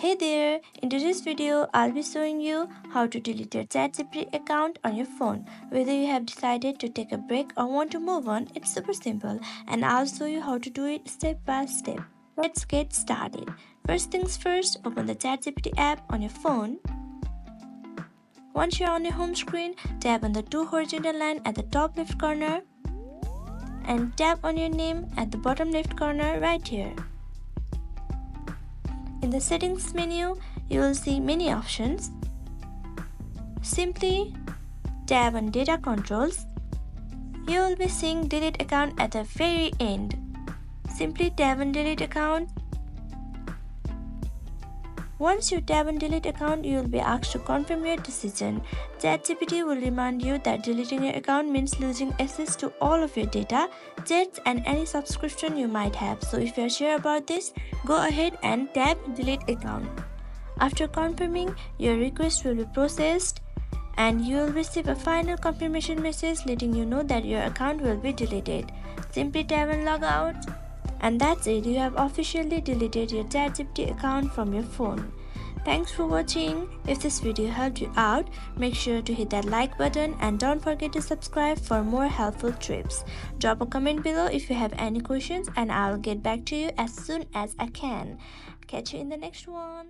Hey there! In today's video, I'll be showing you how to delete your ChatGPT account on your phone. Whether you have decided to take a break or want to move on, it's super simple and I'll show you how to do it step by step. Let's get started. First things first, open the ChatGPT app on your phone. Once you're on your home screen, tap on the two horizontal lines at the top left corner and tap on your name at the bottom left corner right here. In the settings menu, you will see many options. Simply tap on data controls. You will be seeing delete account at the very end. Simply tap on delete account. Once you tap on delete account, you will be asked to confirm your decision. ChatGPT will remind you that deleting your account means losing access to all of your data, chats, and any subscription you might have. So if you are sure about this, go ahead and tap delete account. After confirming, your request will be processed and you will receive a final confirmation message letting you know that your account will be deleted. Simply tap on log out. And that's it, you have officially deleted your ChatGPT account from your phone. Thanks for watching. If this video helped you out, make sure to hit that like button and don't forget to subscribe for more helpful tips. Drop a comment below if you have any questions and I'll get back to you as soon as I can. Catch you in the next one.